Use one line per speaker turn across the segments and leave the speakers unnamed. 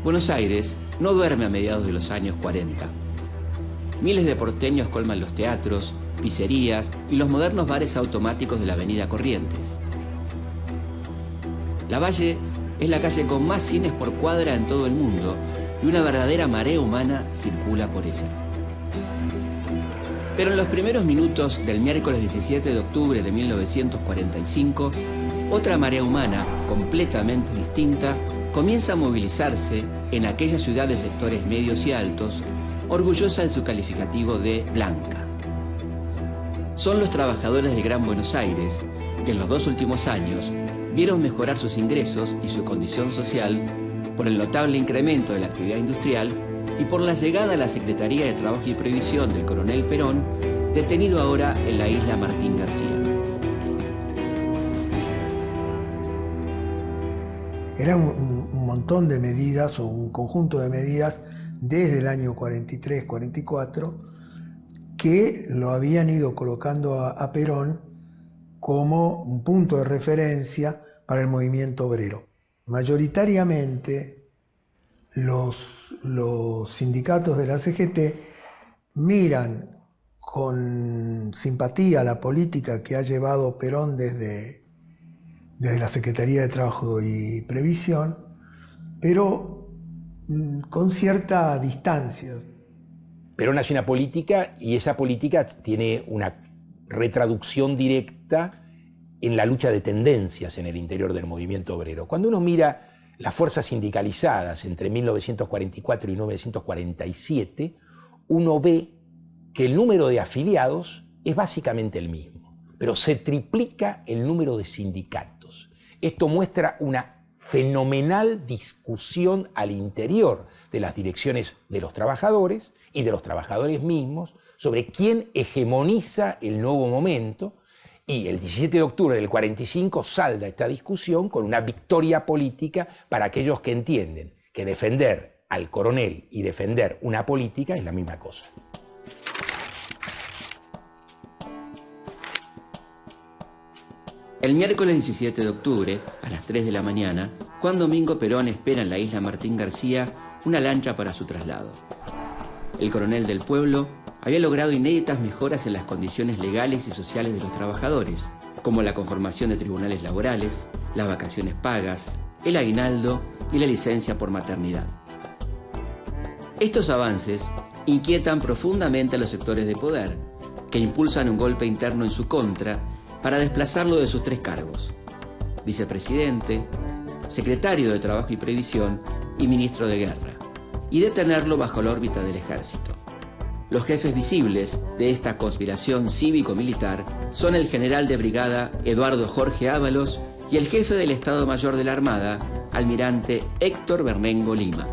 Buenos Aires no duerme a mediados de los años 40. Miles de porteños colman los teatros, pizzerías y los modernos bares automáticos de la avenida Corrientes. Lavalle es la calle con más cines por cuadra en todo el mundo y una verdadera marea humana circula por ella. Pero en los primeros minutos del miércoles 17 de octubre de 1945, otra marea humana, completamente distinta, comienza a movilizarse en aquella ciudad de sectores medios y altos, orgullosa de su calificativo de blanca. Son los trabajadores del Gran Buenos Aires que en los 2 últimos años vieron mejorar sus ingresos y su condición social por el notable incremento de la actividad industrial y por la llegada a la Secretaría de Trabajo y Previsión del coronel Perón, detenido ahora en la isla Martín García.
Eran un montón de medidas o un conjunto de medidas desde el año 43-44 que lo habían ido colocando a Perón como un punto de referencia para el movimiento obrero. Mayoritariamente los sindicatos de la CGT miran con simpatía la política que ha llevado Perón desde la Secretaría de Trabajo y Previsión, pero con cierta distancia.
Perón hace una política y esa política tiene una retraducción directa en la lucha de tendencias en el interior del movimiento obrero. Cuando uno mira las fuerzas sindicalizadas entre 1944 y 1947, uno ve que el número de afiliados es básicamente el mismo, pero se triplica el número de sindicatos. Esto muestra una fenomenal discusión al interior de las direcciones de los trabajadores y de los trabajadores mismos sobre quién hegemoniza el nuevo momento, y el 17 de octubre del 45 salda esta discusión con una victoria política para aquellos que entienden que defender al coronel y defender una política es la misma cosa.
El miércoles 17 de octubre, a las 3 de la mañana, Juan Domingo Perón espera en la isla Martín García una lancha para su traslado. El coronel del pueblo había logrado inéditas mejoras en las condiciones legales y sociales de los trabajadores, como la conformación de tribunales laborales, las vacaciones pagas, el aguinaldo y la licencia por maternidad. Estos avances inquietan profundamente a los sectores de poder, que impulsan un golpe interno en su contra para desplazarlo de sus 3 cargos: vicepresidente, secretario de Trabajo y Previsión y ministro de Guerra, y detenerlo bajo la órbita del ejército. Los jefes visibles de esta conspiración cívico-militar son el general de brigada Eduardo Jorge Ábalos y el jefe del Estado Mayor de la Armada, almirante Héctor Bernengo Lima.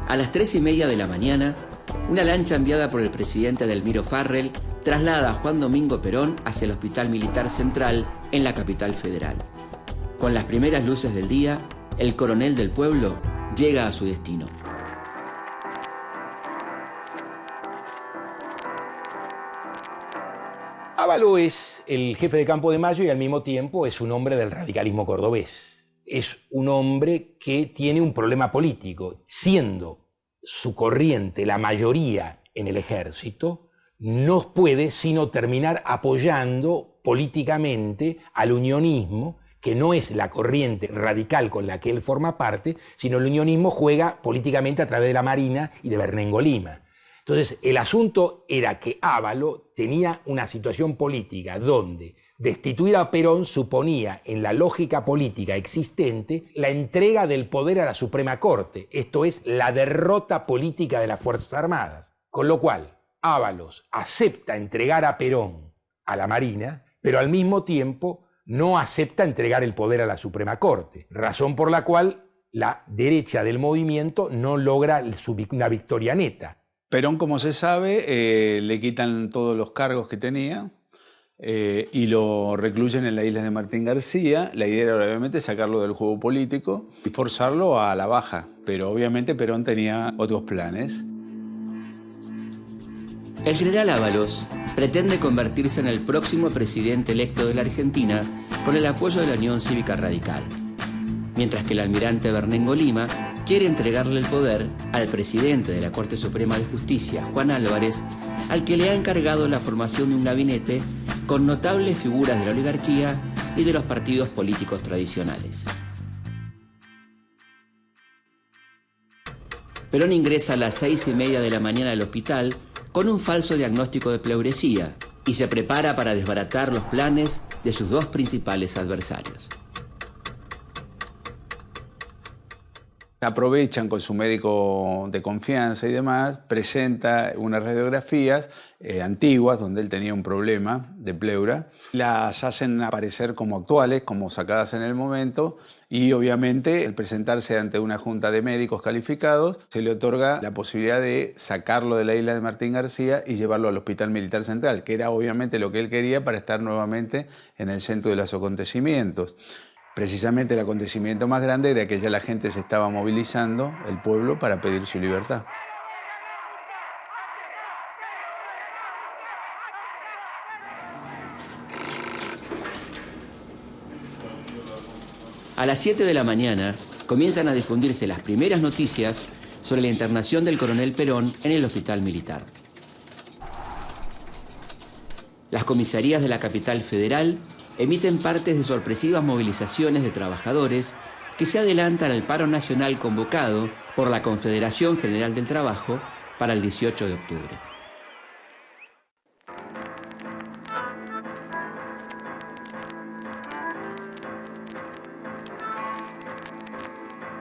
A las 3:30 de la mañana, una lancha enviada por el presidente Delmiro Farrell traslada a Juan Domingo Perón hacia el Hospital Militar Central en la capital federal. Con las primeras luces del día, el coronel del pueblo llega a su destino.
Ábalos es el jefe de Campo de Mayo y al mismo tiempo es un hombre del radicalismo cordobés. Es un hombre que tiene un problema político. Siendo su corriente la mayoría en el ejército, no puede sino terminar apoyando políticamente al unionismo que no es la corriente radical con la que él forma parte, sino el unionismo juega políticamente a través de la Marina y de Bernengo Lima. Entonces, el asunto era que Ávalo tenía una situación política donde destituir a Perón suponía, en la lógica política existente, la entrega del poder a la Suprema Corte, esto es, la derrota política de las Fuerzas Armadas. Con lo cual, Ábalos acepta entregar a Perón a la Marina, pero al mismo tiempo no acepta entregar el poder a la Suprema Corte, razón por la cual la derecha del movimiento no logra una victoria neta.
Perón, como se sabe, le quitan todos los cargos que tenía y lo recluyen en la isla de Martín García. La idea era obviamente sacarlo del juego político y forzarlo a la baja, pero obviamente Perón tenía otros planes.
El general Ábalos pretende convertirse en el próximo presidente electo de la Argentina con el apoyo de la Unión Cívica Radical, mientras que el almirante Bernengo Lima quiere entregarle el poder al presidente de la Corte Suprema de Justicia, Juan Álvarez, al que le ha encargado la formación de un gabinete con notables figuras de la oligarquía y de los partidos políticos tradicionales. Perón ingresa a las 6:30 de la mañana al hospital con un falso diagnóstico de pleuresía y se prepara para desbaratar los planes de sus dos principales adversarios.
Aprovechan con su médico de confianza y demás, presenta unas radiografías antiguas donde él tenía un problema de pleura, las hacen aparecer como actuales, como sacadas en el momento, y obviamente el presentarse ante una junta de médicos calificados se le otorga la posibilidad de sacarlo de la isla de Martín García y llevarlo al Hospital Militar Central, que era obviamente lo que él quería para estar nuevamente en el centro de los acontecimientos. Precisamente el acontecimiento más grande era que ya la gente se estaba movilizando, el pueblo, para pedir su libertad.
A las 7 de la mañana comienzan a difundirse las primeras noticias sobre la internación del coronel Perón en el hospital militar. Las comisarías de la capital federal emiten partes de sorpresivas movilizaciones de trabajadores que se adelantan al paro nacional convocado por la Confederación General del Trabajo para el 18 de octubre.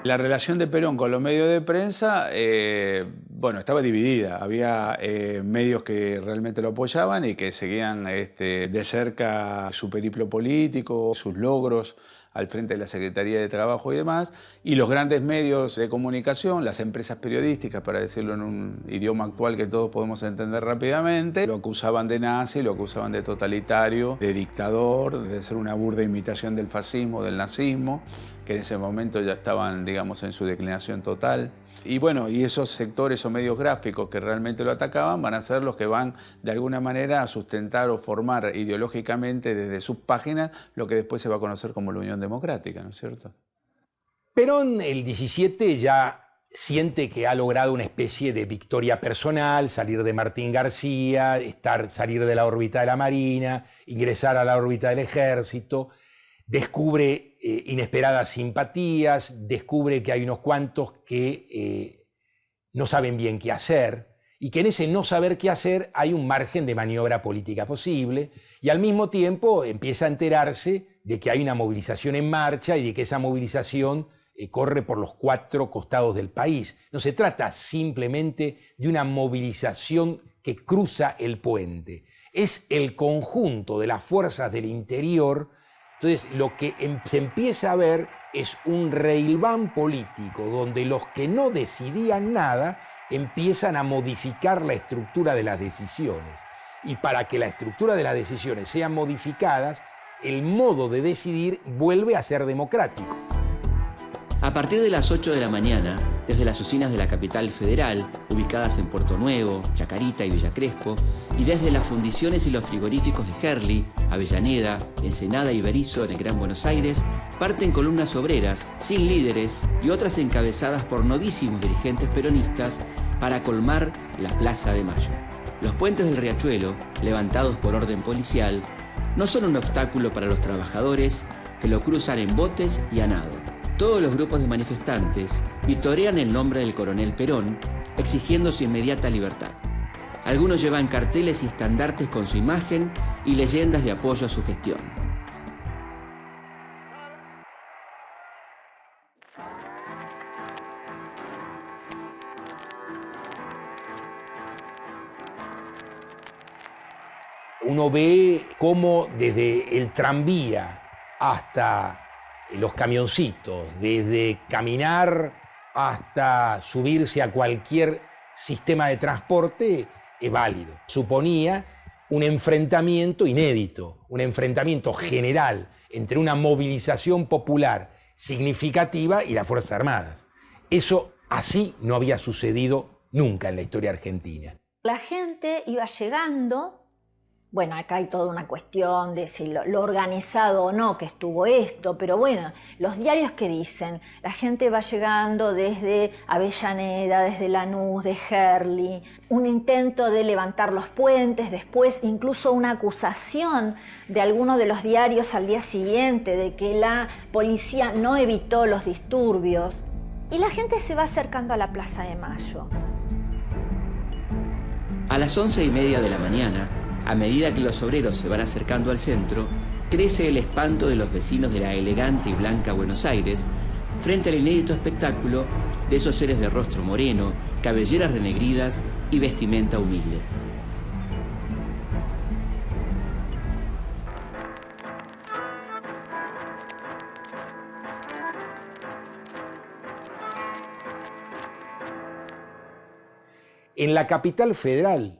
La relación de Perón con los medios de prensa, estaba dividida. Había medios que realmente lo apoyaban y que seguían de cerca su periplo político, sus logros al frente de la Secretaría de Trabajo y demás, y los grandes medios de comunicación, las empresas periodísticas, para decirlo en un idioma actual que todos podemos entender rápidamente, lo acusaban de nazi, lo acusaban de totalitario, de dictador, de ser una burda imitación del fascismo, del nazismo, que en ese momento ya estaban, digamos, en su declinación total. Y bueno, y esos sectores o medios gráficos que realmente lo atacaban van a ser los que van de alguna manera a sustentar o formar ideológicamente desde sus páginas lo que después se va a conocer como la Unión Democrática, ¿no es cierto?
Perón, el 17, ya siente que ha logrado una especie de victoria personal, salir de Martín García, salir de la órbita de la Marina, ingresar a la órbita del Ejército, descubre inesperadas simpatías, descubre que hay unos cuantos que no saben bien qué hacer y que en ese no saber qué hacer hay un margen de maniobra política posible y al mismo tiempo empieza a enterarse de que hay una movilización en marcha y de que esa movilización corre por los 4 costados del país. No se trata simplemente de una movilización que cruza el puente, es el conjunto de las fuerzas del interior. Entonces, lo que se empieza a ver es un reilván político donde los que no decidían nada empiezan a modificar la estructura de las decisiones. Y para que la estructura de las decisiones sean modificadas, el modo de decidir vuelve a ser democrático.
A partir de las 8 de la mañana, desde las oficinas de la capital federal, ubicadas en Puerto Nuevo, Chacarita y Villa Crespo, y desde las fundiciones y los frigoríficos de Gerli, Avellaneda, Ensenada y Berisso en el Gran Buenos Aires, parten columnas obreras, sin líderes y otras encabezadas por novísimos dirigentes peronistas para colmar la Plaza de Mayo. Los puentes del Riachuelo, levantados por orden policial, no son un obstáculo para los trabajadores que lo cruzan en botes y a nado. Todos los grupos de manifestantes vitorean el nombre del coronel Perón, exigiendo su inmediata libertad. Algunos llevan carteles y estandartes con su imagen y leyendas de apoyo a su gestión.
Uno ve cómo desde el tranvía hasta los camioncitos, desde caminar hasta subirse a cualquier sistema de transporte, es válido. Suponía un enfrentamiento inédito, un enfrentamiento general entre una movilización popular significativa y las Fuerzas Armadas. Eso así no había sucedido nunca en la historia argentina.
La gente iba llegando. Bueno, acá hay toda una cuestión de si lo organizado o no que estuvo esto, pero bueno, los diarios que dicen, la gente va llegando desde Avellaneda, desde Lanús, de Herli, un intento de levantar los puentes, después incluso una acusación de alguno de los diarios al día siguiente de que la policía no evitó los disturbios. Y la gente se va acercando a la Plaza de Mayo.
A las 11:30 de la mañana, a medida que los obreros se van acercando al centro, crece el espanto de los vecinos de la elegante y blanca Buenos Aires frente al inédito espectáculo de esos seres de rostro moreno, cabelleras renegridas y vestimenta humilde.
En la capital federal,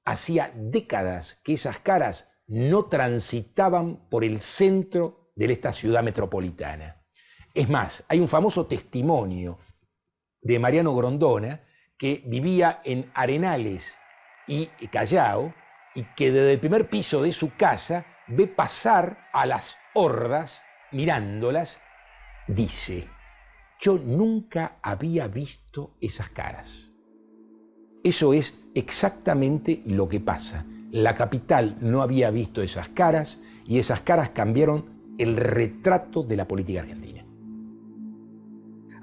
hacía décadas que esas caras no transitaban por el centro de esta ciudad metropolitana. Es más, hay un famoso testimonio de Mariano Grondona, que vivía en Arenales y Callao, y que desde el primer piso de su casa ve pasar a las hordas, mirándolas, dice: yo nunca había visto esas caras. Eso es exactamente lo que pasa. La capital no había visto esas caras y esas caras cambiaron el retrato de la política argentina.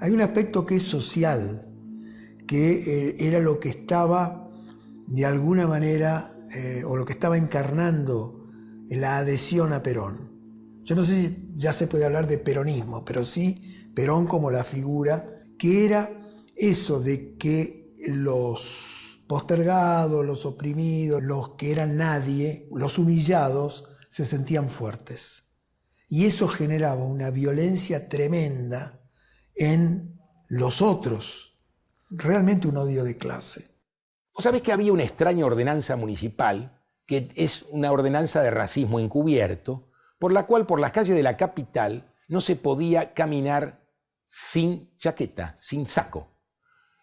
Hay un aspecto que es social, que era lo que estaba de alguna manera, o lo que estaba encarnando en la adhesión a Perón. Yo no sé si ya se puede hablar de peronismo, pero sí Perón como la figura, que era eso de que los postergados, los oprimidos, los que eran nadie, los humillados, se sentían fuertes. Y eso generaba una violencia tremenda en los otros, realmente un odio de clase.
¿Vos sabés que había una extraña ordenanza municipal, que es una ordenanza de racismo encubierto, por la cual por las calles de la capital no se podía caminar sin chaqueta, sin saco?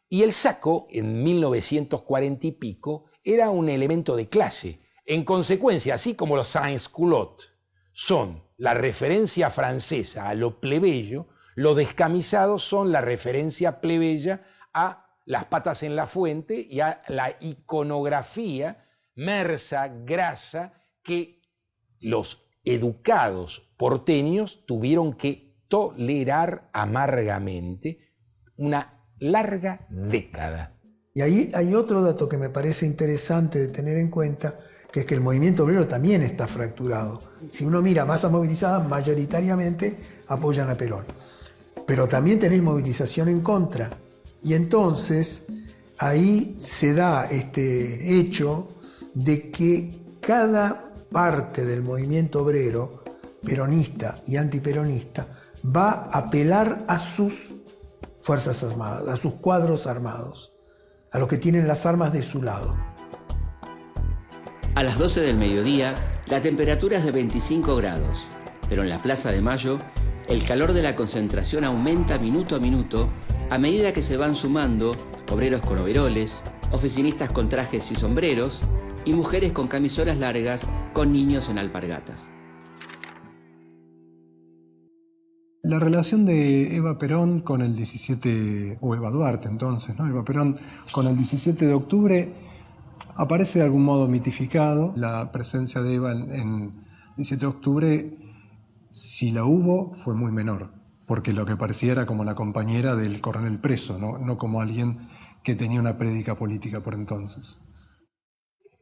Y el saco, en 1940 y pico, era un elemento de clase. En consecuencia, así como los sans-culottes son la referencia francesa a lo plebeyo, los descamisados son la referencia plebeya a las patas en la fuente y a la iconografía mersa, grasa, que los educados porteños tuvieron que tolerar amargamente una larga década.
Y ahí hay otro dato que me parece interesante de tener en cuenta, que es que el movimiento obrero también está fracturado. Si uno mira masas movilizadas, mayoritariamente apoyan a Perón. Pero también tenés movilización en contra. Y entonces ahí se da este hecho de que cada parte del movimiento obrero, peronista y antiperonista, va a apelar a sus Fuerzas Armadas, a sus cuadros armados, a los que tienen las armas de su lado.
A las 12 del mediodía, la temperatura es de 25 grados, pero en la Plaza de Mayo, el calor de la concentración aumenta minuto a minuto a medida que se van sumando obreros con overoles, oficinistas con trajes y sombreros y mujeres con camisolas largas con niños en alpargatas.
La relación de Eva Perón con el 17, o Eva Duarte entonces, ¿no? Eva Perón con el 17 de octubre aparece de algún modo mitificado. La presencia de Eva en 17 de octubre Si la hubo, fue muy menor, porque lo que parecía era como la compañera del coronel preso, no como alguien que tenía una prédica política por entonces.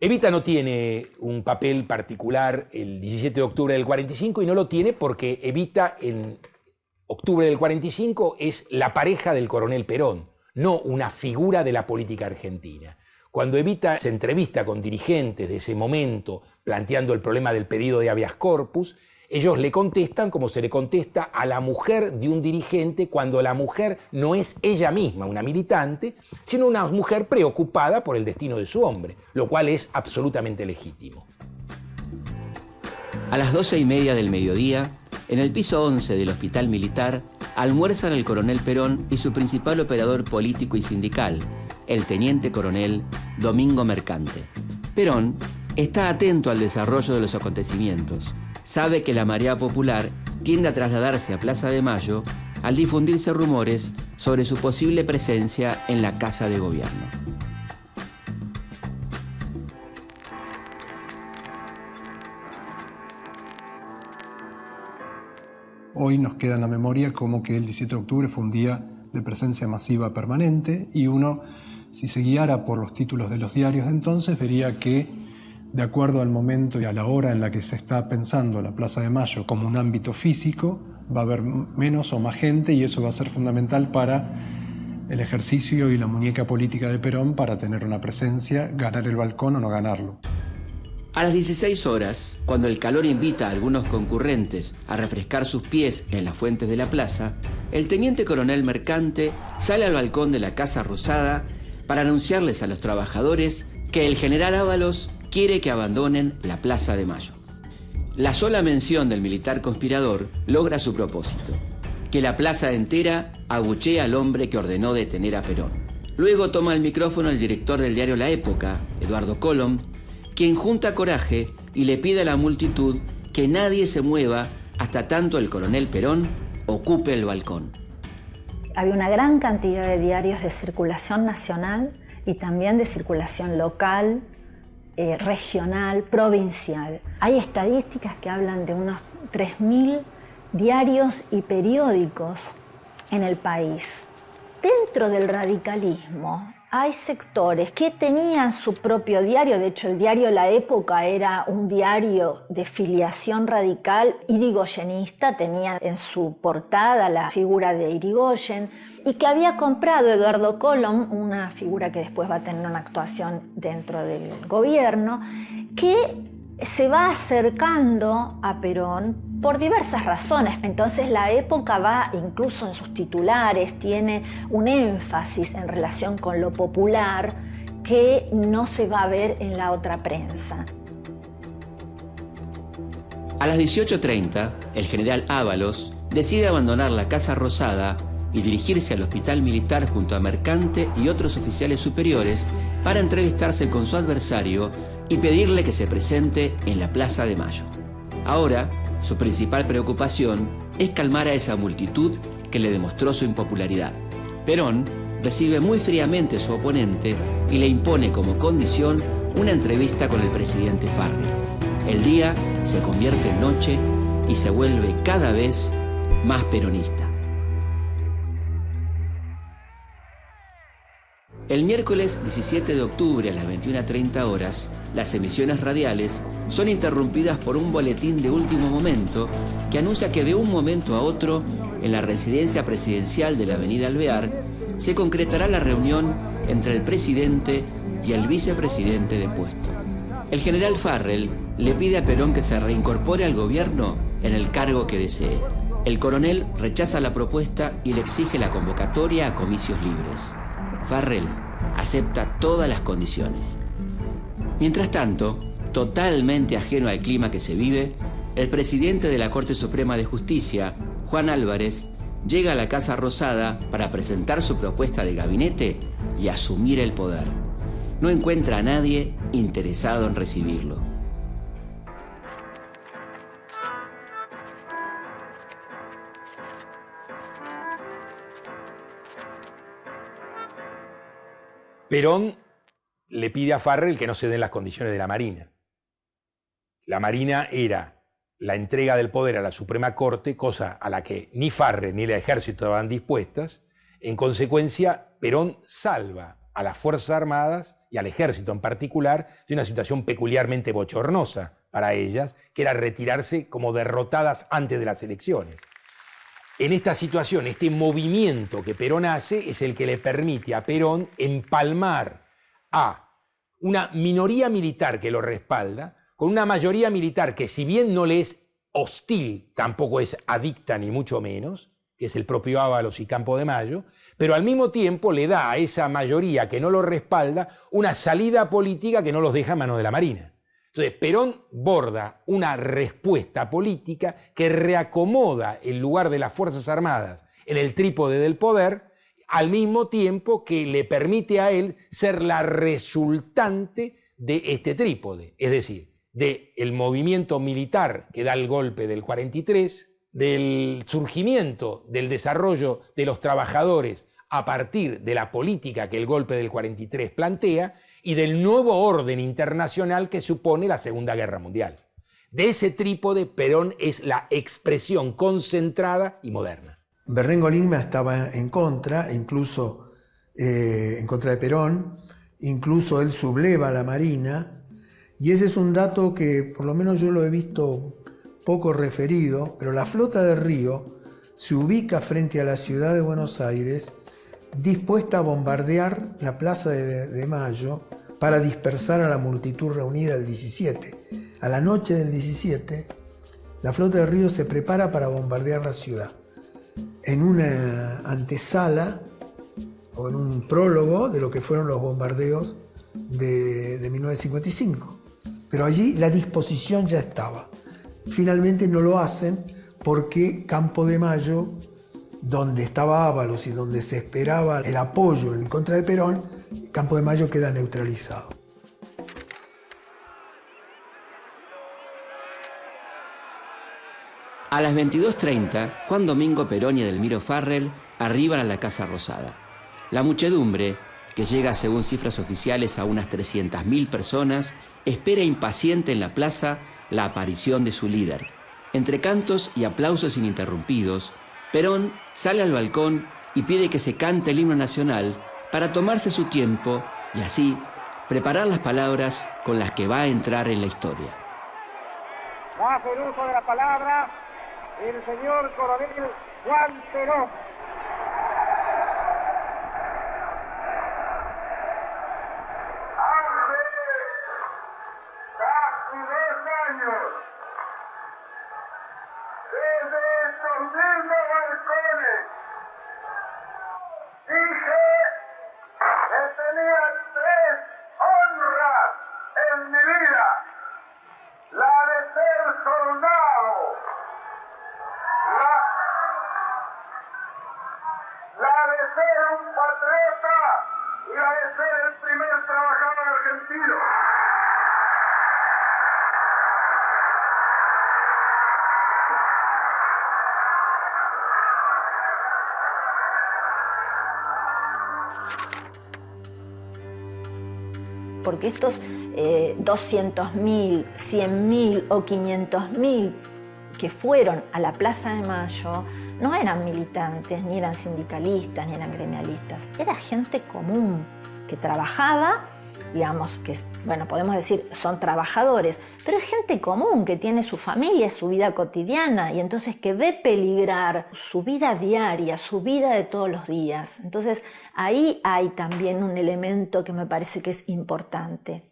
Evita no tiene un papel particular el 17 de octubre del 45 y no lo tiene porque Evita en octubre del 45 es la pareja del coronel Perón, no una figura de la política argentina. Cuando Evita se entrevista con dirigentes de ese momento planteando el problema del pedido de habeas corpus, ellos le contestan como se le contesta a la mujer de un dirigente cuando la mujer no es ella misma una militante, sino una mujer preocupada por el destino de su hombre, lo cual es absolutamente legítimo.
A las 12:30 del mediodía, en el piso 11 del Hospital Militar, almuerzan el coronel Perón y su principal operador político y sindical, el teniente coronel Domingo Mercante. Perón está atento al desarrollo de los acontecimientos. Sabe que la marea popular tiende a trasladarse a Plaza de Mayo al difundirse rumores sobre su posible presencia en la Casa de Gobierno.
Hoy nos queda en la memoria como que el 17 de octubre fue un día de presencia masiva permanente y uno, si se guiara por los títulos de los diarios de entonces, vería que, de acuerdo al momento y a la hora en la que se está pensando la Plaza de Mayo como un ámbito físico, va a haber menos o más gente y eso va a ser fundamental para el ejercicio y la muñeca política de Perón para tener una presencia, ganar el balcón o no ganarlo.
A las 16 horas, cuando el calor invita a algunos concurrentes a refrescar sus pies en las fuentes de la plaza, el teniente coronel Mercante sale al balcón de la Casa Rosada para anunciarles a los trabajadores que el general Ábalos quiere que abandonen la Plaza de Mayo. La sola mención del militar conspirador logra su propósito, que la plaza entera abuchee al hombre que ordenó detener a Perón. Luego toma el micrófono el director del diario La Época, Eduardo Colom, quien junta coraje y le pide a la multitud que nadie se mueva hasta tanto el coronel Perón ocupe el balcón.
Había una gran cantidad de diarios de circulación nacional y también de circulación local, regional, provincial. Hay estadísticas que hablan de unos 3.000 diarios y periódicos en el país. Dentro del radicalismo hay sectores que tenían su propio diario. De hecho, el diario La Época era un diario de filiación radical irigoyenista, tenía en su portada la figura de Irigoyen, y que había comprado Eduardo Colom, una figura que después va a tener una actuación dentro del gobierno, que se va acercando a Perón por diversas razones. Entonces La Época va, incluso en sus titulares, tiene un énfasis en relación con lo popular que no se va a ver en la otra prensa.
A las 18:30, el general Ábalos decide abandonar la Casa Rosada y dirigirse al Hospital Militar junto a Mercante y otros oficiales superiores para entrevistarse con su adversario y pedirle que se presente en la Plaza de Mayo. Ahora, su principal preocupación es calmar a esa multitud que le demostró su impopularidad. Perón recibe muy fríamente a su oponente y le impone como condición una entrevista con el presidente Farrell. El día se convierte en noche y se vuelve cada vez más peronista. El miércoles 17 de octubre a las 21:30 horas, las emisiones radiales son interrumpidas por un boletín de último momento que anuncia que de un momento a otro, en la residencia presidencial de la Avenida Alvear, se concretará la reunión entre el presidente y el vicepresidente depuesto. El general Farrell le pide a Perón que se reincorpore al gobierno en el cargo que desee. El coronel rechaza la propuesta y le exige la convocatoria a comicios libres. Farrell acepta todas las condiciones. Mientras tanto, totalmente ajeno al clima que se vive, el presidente de la Corte Suprema de Justicia, Juan Álvarez, llega a la Casa Rosada para presentar su propuesta de gabinete y asumir el poder. No encuentra a nadie interesado en recibirlo.
Perón le pide a Farrell que no se den las condiciones de la Marina. La Marina era la entrega del poder a la Suprema Corte, cosa a la que ni Farrell ni el ejército estaban dispuestas. En consecuencia, Perón salva a las Fuerzas Armadas y al ejército en particular de una situación peculiarmente bochornosa para ellas, que era retirarse como derrotadas antes de las elecciones. En esta situación, este movimiento que Perón hace es el que le permite a Perón empalmar a una minoría militar que lo respalda con una mayoría militar que, si bien no le es hostil, tampoco es adicta ni mucho menos, que es el propio Ábalos y Campo de Mayo, pero al mismo tiempo le da a esa mayoría que no lo respalda una salida política que no los deja a mano de la Marina. Entonces, Perón borda una respuesta política que reacomoda el lugar de las Fuerzas Armadas en el trípode del poder, al mismo tiempo que le permite a él ser la resultante de este trípode, es decir, del movimiento militar que da el golpe del 43, del surgimiento, del desarrollo de los trabajadores a partir de la política que el golpe del 43 plantea y del nuevo orden internacional que supone la Segunda Guerra Mundial. De ese trípode, Perón es la expresión concentrada y moderna.
Berrengo Lima estaba en contra, incluso en contra de Perón, incluso él subleva a la Marina, y ese es un dato que por lo menos yo lo he visto poco referido, pero la flota de Río se ubica frente a la ciudad de Buenos Aires dispuesta a bombardear la Plaza de Mayo para dispersar a la multitud reunida el 17. A la noche del 17, la flota de Río se prepara para bombardear la ciudad. En una antesala o en un prólogo de lo que fueron los bombardeos de 1955. Pero allí la disposición ya estaba. Finalmente no lo hacen porque Campo de Mayo, donde estaba Ábalos y donde se esperaba el apoyo en contra de Perón, Campo de Mayo queda neutralizado.
A las 22:30, Juan Domingo Perón y Edelmiro Farrell arriban a la Casa Rosada. La muchedumbre, que llega según cifras oficiales a unas 300.000 personas, espera impaciente en la plaza la aparición de su líder. Entre cantos y aplausos ininterrumpidos, Perón sale al balcón y pide que se cante el himno nacional para tomarse su tiempo y así preparar las palabras con las que va a entrar en la historia.
Bajo el uso de la palabra, el señor coronel Juan Perón.
Porque estos 200.000, 100.000 o 500.000 que fueron a la Plaza de Mayo no eran militantes, ni eran sindicalistas, ni eran gremialistas. Era gente común que trabajaba, digamos que, bueno, podemos decir son trabajadores, pero es gente común que tiene su familia, su vida cotidiana y entonces que ve peligrar su vida diaria, su vida de todos los días. Entonces ahí hay también un elemento que me parece que es importante.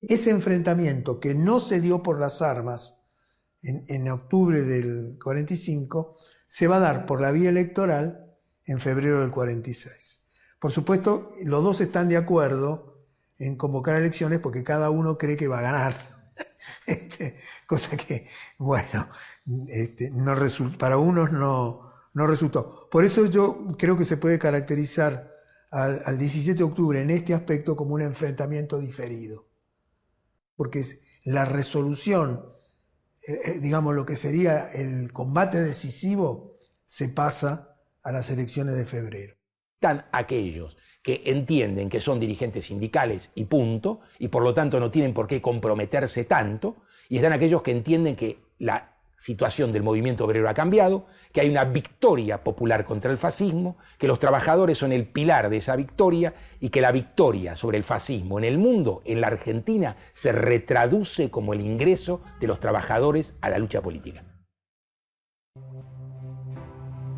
Ese enfrentamiento que no se dio por las armas en octubre del 45 se va a dar por la vía electoral en febrero del 46. Por supuesto, los dos están de acuerdo en convocar elecciones porque cada uno cree que va a ganar. Cosa que, bueno, no para unos no resultó. Por eso yo creo que se puede caracterizar al 17 de octubre en este aspecto como un enfrentamiento diferido. Porque la resolución, digamos lo que sería el combate decisivo, se pasa a las elecciones de febrero.
Están aquellos que entienden que son dirigentes sindicales y punto, y por lo tanto no tienen por qué comprometerse tanto, y están aquellos que entienden que la situación del movimiento obrero ha cambiado, que hay una victoria popular contra el fascismo, que los trabajadores son el pilar de esa victoria y que la victoria sobre el fascismo en el mundo, en la Argentina, se retraduce como el ingreso de los trabajadores a la lucha política.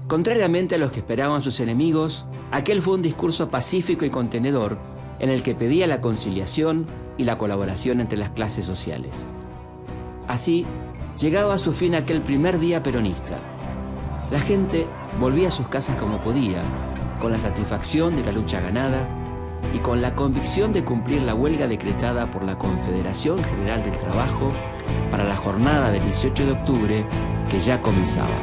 Contrariamente a los que esperaban sus enemigos, aquel fue un discurso pacífico y contenedor en el que pedía la conciliación y la colaboración entre las clases sociales. Así, llegaba a su fin aquel primer día peronista. La gente volvía a sus casas como podía, con la satisfacción de la lucha ganada y con la convicción de cumplir la huelga decretada por la Confederación General del Trabajo para la jornada del 18 de octubre que ya comenzaba.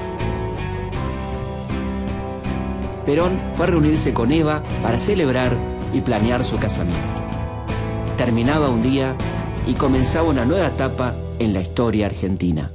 Perón fue a reunirse con Eva para celebrar y planear su casamiento. Terminaba un día y comenzaba una nueva etapa en la historia argentina.